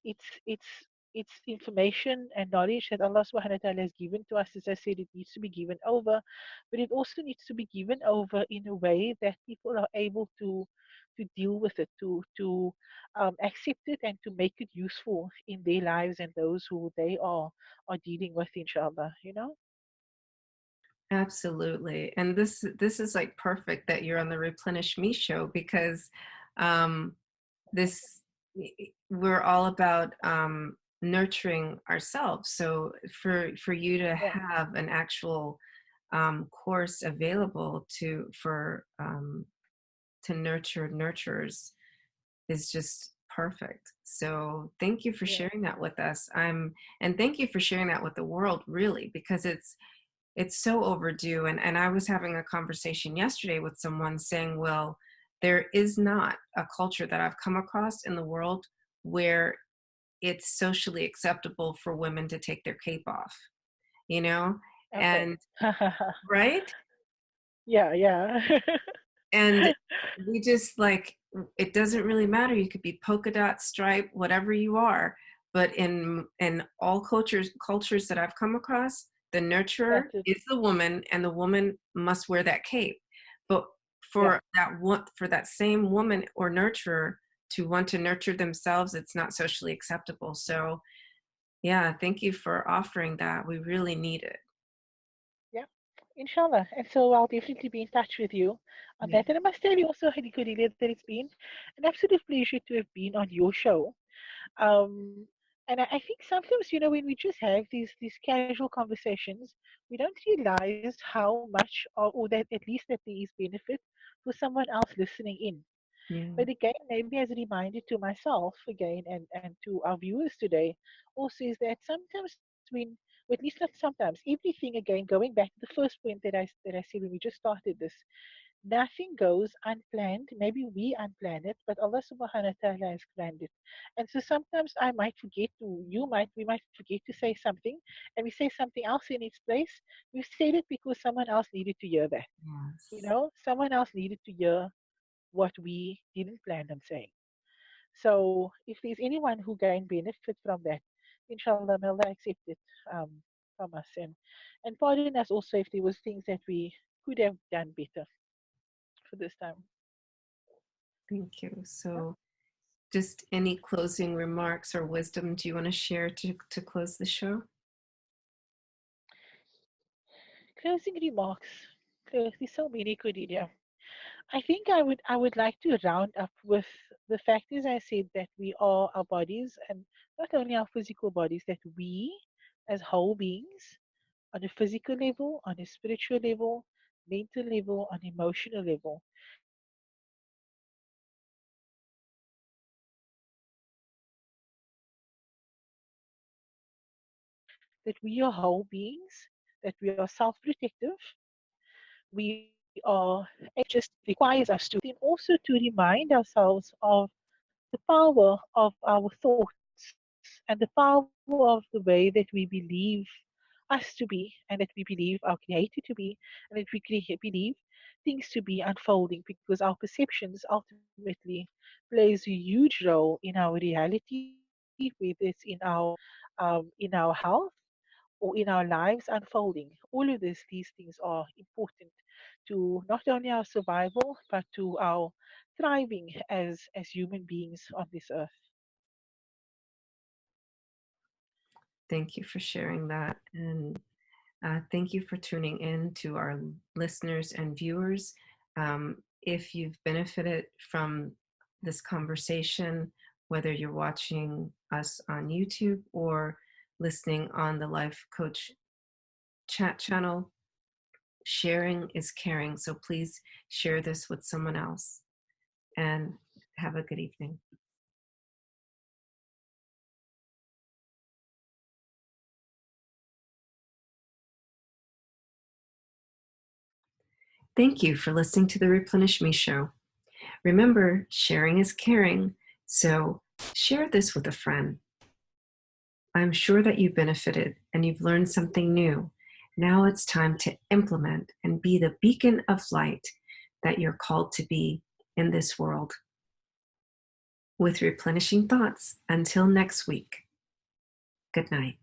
It's it's information and knowledge that Allah subhanahu wa ta'ala has given to us. As I said, it needs to be given over, but it also needs to be given over in a way that people are able to deal with it, to accept it, and to make it useful in their lives and those who they are dealing with, inshallah. You know? Absolutely. And this is like perfect that you're on the Replenish Me show because um this we're all about nurturing ourselves. So for you to Yeah, have an actual course available to nurture nurturers is just perfect. So thank you for yeah, sharing that with us. And thank you for sharing that with the world, really, because it's so overdue. And I was having a conversation yesterday with someone saying, well, there is not a culture that I've come across in the world where it's socially acceptable for women to take their cape off, you know? okay. And right? Yeah, yeah. And we just like, it doesn't really matter. You could be polka dot, stripe, whatever you are. But in all cultures that I've come across, the nurturer That's it. is the woman, and the woman must wear that cape. But Yeah. for that same woman or nurturer to want to nurture themselves, it's not socially acceptable. So yeah, thank you for offering that. We really need it. Yeah, inshallah. And so I'll definitely be in touch with you on Yeah. that. And I must tell you also, Hadikudilia, that it's been an absolute pleasure to have been on your show. And I think sometimes, when we just have these casual conversations, we don't realize how much, or that at least that there is benefit for someone else listening in. Yeah. But again, maybe as a reminder to myself again and to our viewers today, also is that sometimes when, or at least not sometimes, everything again, going back to the first point that I said when we just started this, nothing goes unplanned. Maybe we unplan it, but Allah subhanahu wa ta'ala has planned it. And so sometimes I might forget to, we might forget to say something, and we say something else in its place. We said it because someone else needed to hear that. Yes. Someone else needed to hear what we didn't plan on saying. So if there's anyone who gained benefit from that, inshallah, may Allah accept it from us, and pardon us also if there was things that we could have done better for this time. Thank you. Yeah. So just any closing remarks or wisdom do you want to share to close the show? Closing remarks. There's so many good idea. I think I would like to round up with the fact, as I said, that we are our bodies, and not only our physical bodies, that we as whole beings, on a physical level, on a spiritual level, mental level, on emotional level, that we are whole beings, that we are self-protective, we are able to requires us to, then also to remind ourselves of the power of our thoughts and the power of the way that we believe us to be, and that we believe our creator to be, and that we believe things to be unfolding, because our perceptions ultimately plays a huge role in our reality, whether it's in our health or in our lives unfolding. All of these things are important to not only our survival but to our thriving as human beings on this earth. Thank you for sharing that. And thank you for tuning in to our listeners and viewers. If you've benefited from this conversation, whether you're watching us on YouTube or listening on the Life Coach chat channel, sharing is caring. So please share this with someone else and have a good evening. Thank you for listening to the Replenish Me Show. Remember, sharing is caring, so share this with a friend. I'm sure that you benefited and you've learned something new. Now it's time to implement and be the beacon of light that you're called to be in this world. With replenishing thoughts, until next week. Good night.